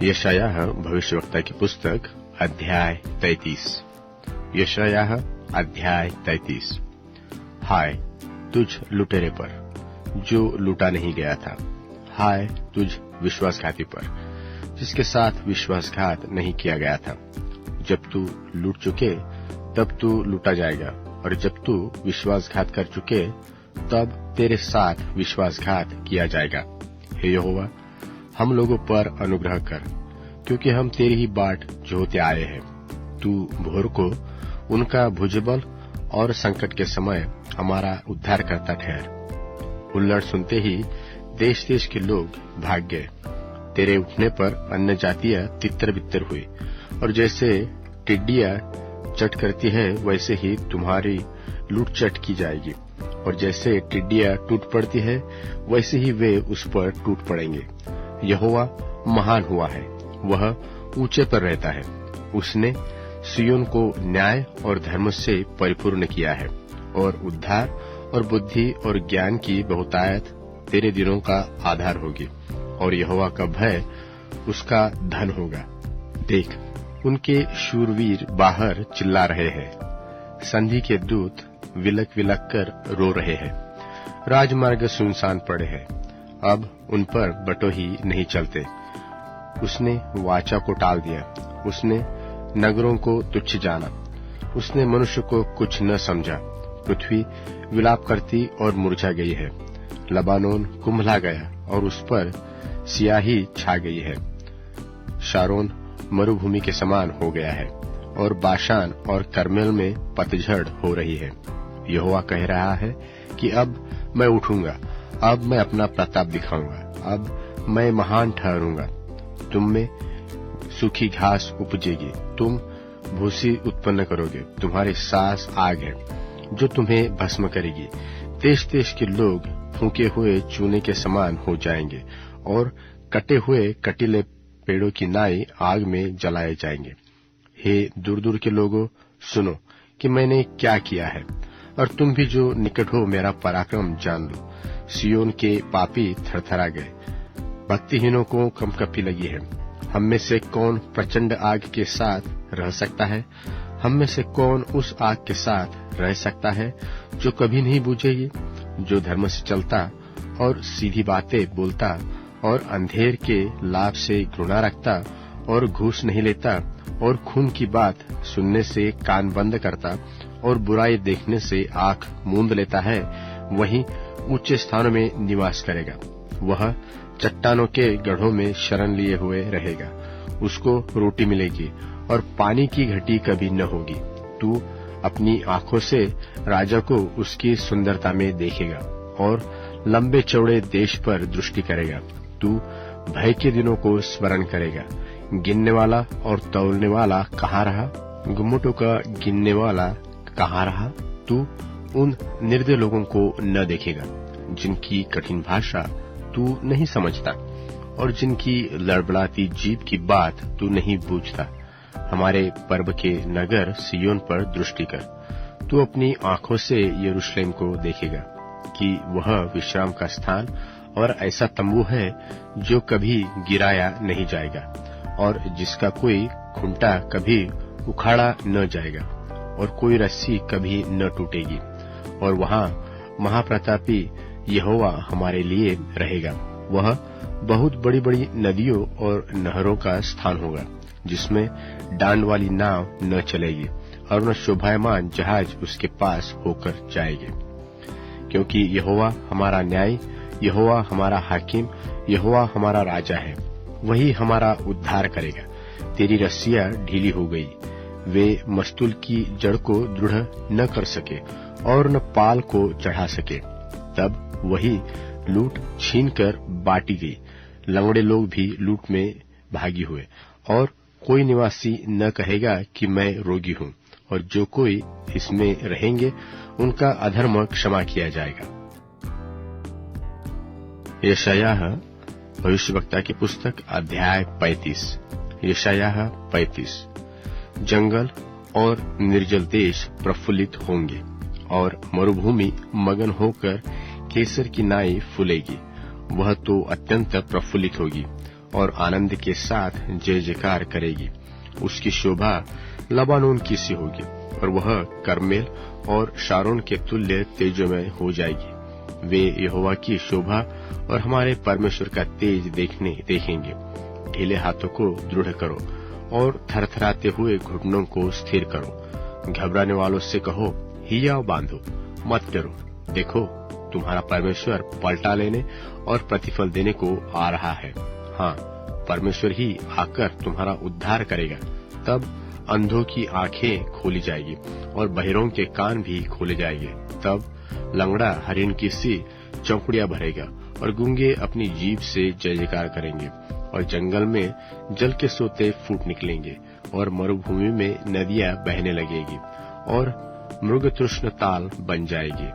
यशायाह भविष्यवक्ता की पुस्तक अध्याय 33। यशायाह अध्याय 33। हाय तुझ लुटेरे पर, जो लूटा नहीं गया था। हाय तुझ विश्वासघाती पर, जिसके साथ विश्वासघात नहीं किया गया था। जब तू लूट चुके तब तू लूटा जाएगा, और जब तू विश्वासघात कर चुके तब तेरे साथ विश्वासघात किया जाएगा। हे यहोवा, हम लोगों पर अनुग्रह कर, क्योंकि हम तेरी ही बाट जोहते आए हैं। तू भोर को उनका भुजबल और संकट के समय हमारा उद्धार करता ठहर। हुल्लड़ सुनते ही देश देश के लोग भाग गए। तेरे उठने पर अन्य जातियां तितर बितर हुई, और जैसे टिड्डियां चट करती है वैसे ही तुम्हारी लूट चट की जाएगी, और जैसे टिड्डियां टूट पड़ती है वैसे ही वे उस पर टूट पड़ेंगे। यहोवा महान हुआ है, वह ऊंचे पर रहता है। उसने सिय्योन को न्याय और धर्म से परिपूर्ण किया है, और उद्धार और बुद्धि और ज्ञान की बहुतायत तेरे दिनों का आधार होगी, और यहोवा का भय उसका धन होगा। देख, उनके शूरवीर बाहर चिल्ला रहे हैं, संधि के दूत विलक विलक कर रो रहे हैं। राजमार्ग सुनसान पड़े हैं, अब उन पर बटोही नहीं चलते। उसने वाचा को टाल दिया, उसने नगरों को तुच्छ जाना, उसने मनुष्य को कुछ न समझा। पृथ्वी विलाप करती और मुरझा गई है, लबानोन कुम्भला गया और उस पर सियाही छा गई है। शारोन मरुभूमि के समान हो गया है, और बाशान और कर्मेल में पतझड़ हो रही है। यहोवा कह रहा है कि अब मैं उठूंगा, अब मैं अपना प्रताप दिखाऊंगा, अब मैं महान ठहरूंगा। तुम में सूखी घास उपजेगी, तुम भूसी उत्पन्न करोगे। तुम्हारी सांस आग है जो तुम्हें भस्म करेगी। देश देश के लोग फूंके हुए चूने के समान हो जाएंगे, और कटे हुए कटीले पेड़ों की नाई आग में जलाए जाएंगे। हे दूर दूर के लोगों, सुनो कि मैंने क्या किया है, और तुम भी जो निकट हो मेरा पराक्रम जान लो। सिय्योन के पापी थरथरा गए, भक्तिहीनों को कंपकपी लगी है। हम में से कौन प्रचंड आग के साथ रह सकता है? हम में से कौन उस आग के साथ रह सकता है जो कभी नहीं बुझेगी? जो धर्म से चलता और सीधी बातें बोलता, और अंधेर के लाभ से घृणा रखता, और घूस नहीं लेता, और खून की बात सुनने से कान बंद करता, और बुराई देखने से आंख मूंद लेता है, वही ऊंचे स्थानों में निवास करेगा। वह चट्टानों के गढ़ों में शरण लिए हुए रहेगा। उसको रोटी मिलेगी और पानी की घटी कभी न होगी। तू अपनी आंखों से राजा को उसकी सुंदरता में देखेगा, और लंबे चौड़े देश पर दृष्टि करेगा। तू भय के दिनों को स्मरण करेगा। गिनने वाला और तौलने वाला कहाँ रहा? गुम्मटों का गिनने वाला कहाँ रहा? तू उन निर्दय लोगों को न देखेगा जिनकी कठिन भाषा तू नहीं समझता, और जिनकी लड़बड़ाती जीभ की बात तू नहीं बूझता। हमारे पर्व के नगर सिय्योन पर दृष्टि कर। तू अपनी आंखों से यरूशलेम को देखेगा कि वह विश्राम का स्थान और ऐसा तंबू है जो कभी गिराया नहीं जाएगा, और जिसका कोई खुंटा कभी उखाड़ा न जाएगा, और कोई रस्सी कभी न टूटेगी। और वहाँ महाप्रतापी यहोवा हमारे लिए रहेगा। वह बहुत बड़ी बड़ी नदियों और नहरों का स्थान होगा, जिसमें डांड वाली नाव न चलेगी, और न शोभायमान जहाज उसके पास होकर जाएंगे। क्योंकि यहोवा हमारा न्याय, यहोवा हमारा हाकिम, यहोवा हमारा राजा है। वही हमारा उद्धार करेगा। तेरी रस्सियां ढीली हो गई, वे मस्तूल की जड़ को दृढ़ न कर सके, और न पाल को चढ़ा सके। तब वही लूट छीन कर बांटी गई। लंगड़े लोग भी लूट में भागी हुए, और कोई निवासी न कहेगा कि मैं रोगी हूँ, और जो कोई इसमें रहेंगे उनका अधर्म क्षमा किया जाएगा। यशायाह भविष्यवक्ता की पुस्तक अध्याय 35। यशायाह 35। जंगल और निर्जल देश प्रफुल्लित होंगे, और मरुभूमि मगन होकर केसर की नाई फूलेगी। वह तो अत्यंत प्रफुल्लित होगी, और आनंद के साथ जय जयकार करेगी। उसकी शोभा लबानोन की सी होगी और वह कर्मेल और शारोन के तुल्य तेजोमय हो जाएगी। वे यहोवा की शोभा और हमारे परमेश्वर का तेज देखेंगे। ढीले हाथों को दृढ़ करो और थरथराते हुए घुटनों को स्थिर करो। घबराने वालों से कहो, हियाव बांधो, मत डरो। देखो, तुम्हारा परमेश्वर पलटा लेने और प्रतिफल देने को आ रहा है। हाँ, परमेश्वर ही आकर तुम्हारा उद्धार करेगा। तब अंधों की आंखें खोली जाएगी और बहिरों के कान भी खोले जाएंगे। तब लंगड़ा हरिण की सी चौकड़ियां भरेगा और गूंगे अपनी जीभ से जय जयकार करेंगे। और जंगल में जल के सोते फूट निकलेंगे और मरुभूमि में नदियां बहने लगेगी और मृग तृष्ण ताल बन जाएगी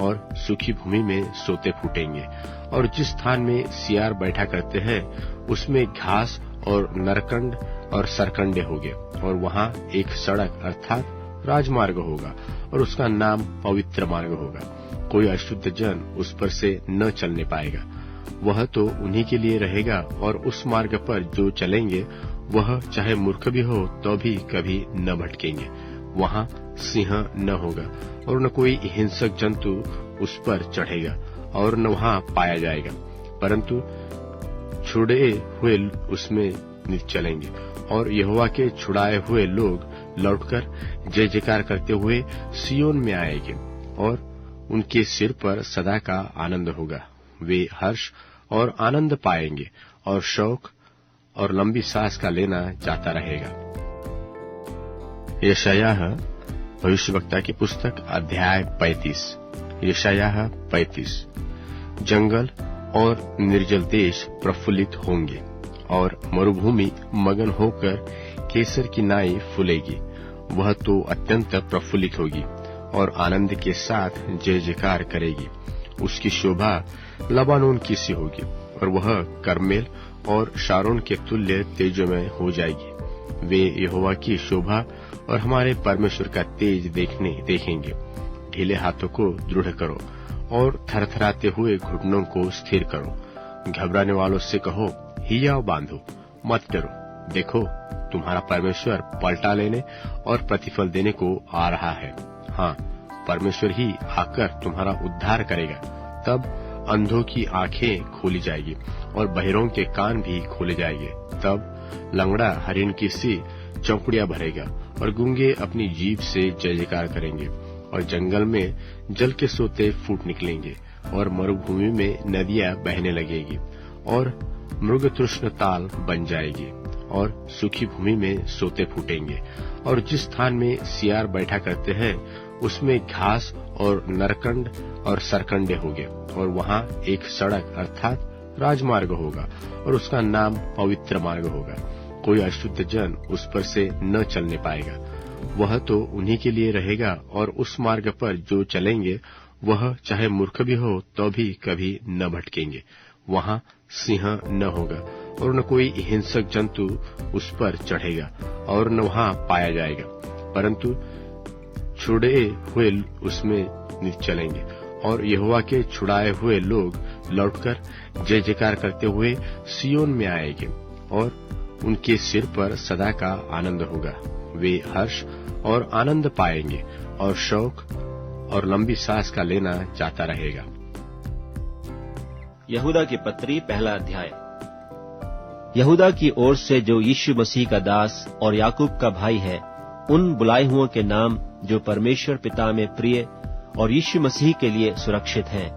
और सूखी भूमि में सोते फूटेंगे। और जिस स्थान में सियार बैठा करते हैं उसमें घास और नरकंड और सरकंडे होंगे। और वहां एक सड़क अर्थात राजमार्ग होगा और उसका नाम पवित्र मार्ग होगा। कोई अशुद्ध जन उस पर से न चलने पाएगा। वह तो उन्हीं के लिए रहेगा और उस मार्ग पर जो चलेंगे वह चाहे मूर्ख भी हो तो भी कभी न भटकेंगे। वहां सिंह न होगा और न कोई हिंसक जंतु उस पर चढ़ेगा और न वहां पाया जाएगा, परंतु छुड़े हुए उसमें चलेंगे। और यहोवा के छुड़ाए हुए लोग लौटकर जय जयकार करते हुए सियोन में आएंगे और उनके सिर पर सदा का आनंद होगा। वे हर्ष और आनंद पाएंगे और शौक और लंबी सांस का लेना जाता रहेगा। यशायाह भविष्यवक्ता की पुस्तक अध्याय 35। यशायाह 35। जंगल और निर्जल देश प्रफुल्लित होंगे और मरुभूमि मगन होकर केसर की नाई फूलेगी। वह तो अत्यंत प्रफुल्लित होगी और आनंद के साथ जय जयकार करेगी। उसकी शोभा लबानोन की सी होगी और वह कर्मेल और शारोन के तुल्य तेजोमय हो जाएगी। वे यहोवा की शोभा और हमारे परमेश्वर का तेज देखेंगे। ढीले हाथों को दृढ़ करो और थरथराते हुए घुटनों को स्थिर करो। घबराने वालों से कहो, हियाव बांधो, मत डरो। देखो, तुम्हारा परमेश्वर पलटा लेने और प्रतिफल देने को आ रहा है। हाँ, परमेश्वर ही आकर तुम्हारा उद्धार करेगा। तब अंधों की आंखें खोली जाएगी और बहिरों के कान भी खोले जाएंगे। तब लंगड़ा हरिण की सी चौकड़ियां भरेगा और गूंगे अपनी जीभ से जय जयकार करेंगे। और जंगल में जल के सोते फूट निकलेंगे और मरुभूमि में नदियां बहने लगेगी और मृग तृष्ण ताल बन जाएगी और सूखी भूमि में सोते फूटेंगे। और जिस स्थान में सियार बैठा करते हैं उसमें घास और नरकंड और सरकंडे होंगे और वहां एक सड़क अर्थात राजमार्ग होगा और उसका नाम पवित्र मार्ग होगा। कोई अशुद्ध जन उस पर से न चलने पाएगा। वह तो उन्हीं के लिए रहेगा और उस मार्ग पर जो चलेंगे वह चाहे मूर्ख भी हो तो भी कभी न भटकेंगे। वहां सिंह न होगा और न कोई हिंसक जंतु उस पर चढ़ेगा और न वहां पाया जाएगा, परंतु छुड़े हुए उसमें चलेंगे। और यहोवा के छुड़ाए हुए लोग लौटकर जय जयकार करते हुए सियोन में आएंगे और उनके सिर पर सदा का आनंद होगा। वे हर्ष और आनंद पाएंगे और शौक और लंबी सांस का लेना जाता रहेगा। यहूदा की पत्री पहला अध्याय। यहूदा की ओर से जो यीशु मसीह का दास और याकूब का भाई है, उन बुलाए हुओं के नाम जो परमेश्वर पिता में प्रिय और यीशु मसीह के लिए सुरक्षित हैं,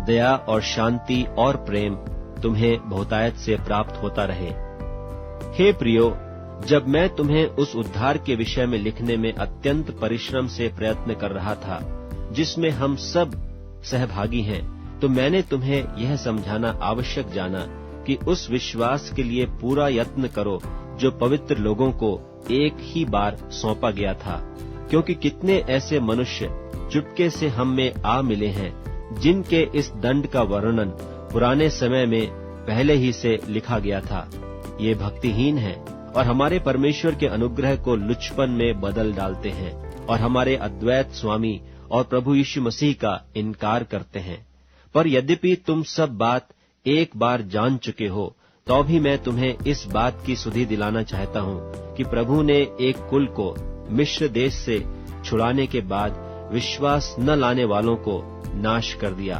दया और शांति और प्रेम तुम्हें बहुतायत से प्राप्त होता रहे। हे प्रियो, जब मैं तुम्हें उस उद्धार के विषय में लिखने में अत्यंत परिश्रम से प्रयत्न कर रहा था जिसमें हम सब सहभागी हैं, तो मैंने तुम्हें यह समझाना आवश्यक जाना कि उस विश्वास के लिए पूरा यत्न करो जो पवित्र लोगों को एक ही बार सौंपा गया था, क्योंकि कितने ऐसे मनुष्य चुपके से हम में आ मिले हैं जिनके इस दंड का वर्णन पुराने समय में पहले ही से लिखा गया था। ये भक्तिहीन हैं और हमारे परमेश्वर के अनुग्रह को लुचपन में बदल डालते हैं और हमारे अद्वैत स्वामी और प्रभु यीशु मसीह का इनकार करते हैं। पर यद्यपि तुम सब बात एक बार जान चुके हो, तो भी मैं तुम्हें इस बात की सुधि दिलाना चाहता हूँ कि प्रभु ने एक कुल को मिस्र देश से छुड़ाने के बाद विश्वास न लाने वालों को नाश कर दिया।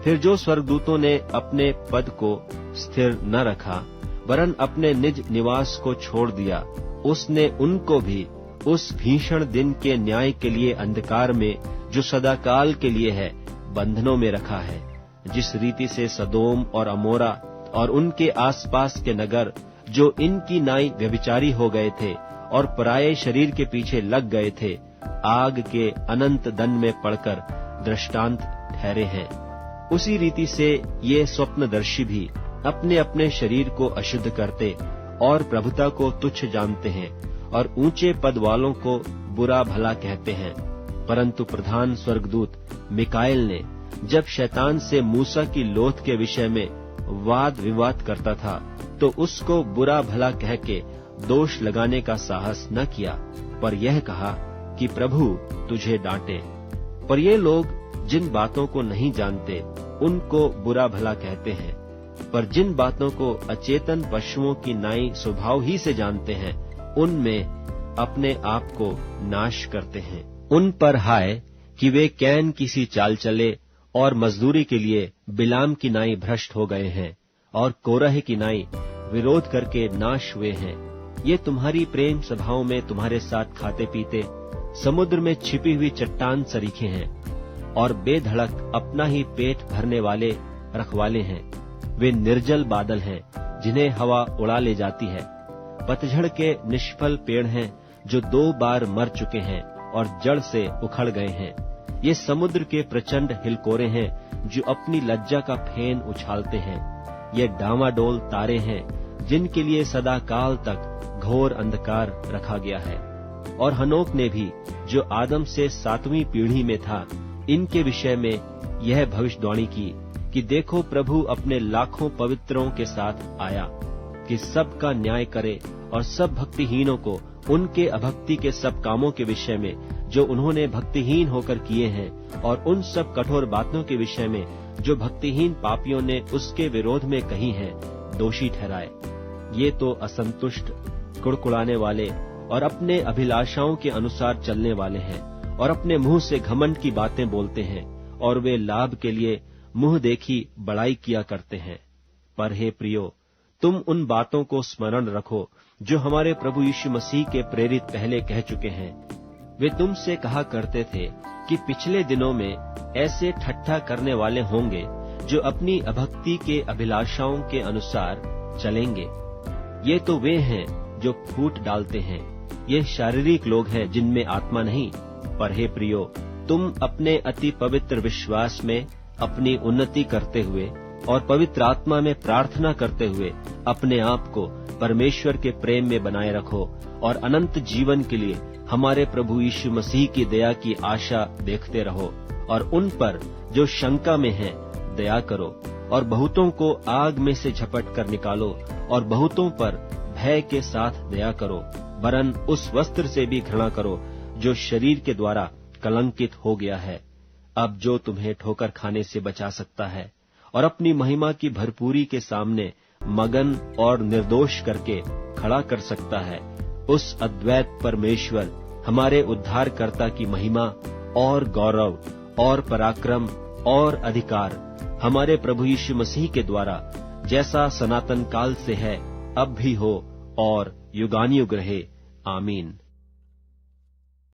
फिर जो स्वर्गदूतों ने अपने पद को स्थिर न रखा वरन अपने निज निवास को छोड़ दिया, उसने उनको भी उस भीषण दिन के न्याय के लिए अंधकार में जो सदाकाल के लिए है बंधनों में रखा है। जिस रीति से सदोम और अमोरा और उनके आसपास के नगर जो इनकी नाई व्यभिचारी हो गए थे और पराये शरीर के पीछे लग गए थे, आग के अनंत दंड में पड़कर दृष्टांत ठहरे हैं, उसी रीति से ये स्वप्नदर्शी भी अपने अपने शरीर को अशुद्ध करते और प्रभुता को तुच्छ जानते हैं और ऊंचे पद वालों को बुरा भला कहते हैं। परंतु प्रधान स्वर्गदूत मिकाएल ने जब शैतान से मूसा की लोथ के विषय में वाद विवाद करता था तो उसको बुरा भला कह के दोष लगाने का साहस न किया, पर यह कहा कि प्रभु तुझे डांटे। पर ये लोग जिन बातों को नहीं जानते उनको बुरा भला कहते हैं, पर जिन बातों को अचेतन पशुओं की नाई स्वभाव ही से जानते हैं उनमें अपने आप को नाश करते हैं। उन पर हाय कि वे कैन की सी चाल चले और मजदूरी के लिए बिलाम की नाई भ्रष्ट हो गए हैं और कोरह की नाई विरोध करके नाश हुए हैं। ये तुम्हारी प्रेम सभाओं में तुम्हारे साथ खाते पीते समुद्र में छिपी हुई चट्टान सरीखे हैं और बेधड़क अपना ही पेट भरने वाले रखवाले हैं। वे निर्जल बादल हैं जिन्हें हवा उड़ा ले जाती है, पतझड़ के निष्फल पेड़ हैं जो 2 बार मर चुके हैं और जड़ से उखड़ गए हैं। ये समुद्र के प्रचंड हिलकोरे हैं जो अपनी लज्जा का फेन उछालते हैं। ये डामाडोल तारे हैं जिनके लिए सदा काल तक घोर अंधकार रखा गया है। और हनोक ने भी जो आदम से 7वीं पीढ़ी में था इनके विषय में यह भविष्यवाणी की कि देखो प्रभु अपने लाखों पवित्रों के साथ आया कि सबका न्याय करे और सब भक्तिहीनों को उनके अभक्ति के सब कामों के विषय में जो उन्होंने भक्तिहीन होकर किए हैं और उन सब कठोर बातों के विषय में जो भक्तिहीन पापियों ने उसके विरोध में कही हैं दोषी ठहराए। ये तो असंतुष्ट, कुड़कुड़ाने वाले और अपने अभिलाषाओं के अनुसार चलने वाले हैं और अपने मुंह से घमंड की बातें बोलते हैं और वे लाभ के लिए मुंह देखी बड़ाई किया करते हैं। पर हे प्रियो, तुम उन बातों को स्मरण रखो जो हमारे प्रभु यीशु मसीह के प्रेरित पहले कह चुके हैं। वे तुमसे कहा करते थे कि पिछले दिनों में ऐसे ठट्ठा करने वाले होंगे जो अपनी अभक्ति के अभिलाषाओं के अनुसार चलेंगे। ये तो वे हैं जो फूट डालते हैं, ये शारीरिक लोग हैं जिनमें आत्मा नहीं। पर हे प्रियो, तुम अपने अति पवित्र विश्वास में अपनी उन्नति करते हुए और पवित्र आत्मा में प्रार्थना करते हुए अपने आप को परमेश्वर के प्रेम में बनाए रखो और अनंत जीवन के लिए हमारे प्रभु यीशु मसीह की दया की आशा देखते रहो। और उन पर जो शंका में हैं दया करो और बहुतों को आग में से झपट कर निकालो और बहुतों पर भय के साथ दया करो, वरन उस वस्त्र से भी घृणा करो जो शरीर के द्वारा कलंकित हो गया है। अब जो तुम्हें ठोकर खाने से बचा सकता है और अपनी महिमा की भरपूरी के सामने मगन और निर्दोष करके खड़ा कर सकता है, उस अद्वैत परमेश्वर हमारे उद्धारकर्ता की महिमा और गौरव और पराक्रम और अधिकार हमारे प्रभु यीशु मसीह के द्वारा जैसा सनातन काल से है अब भी हो और युगानुयुग रहे। आमीन।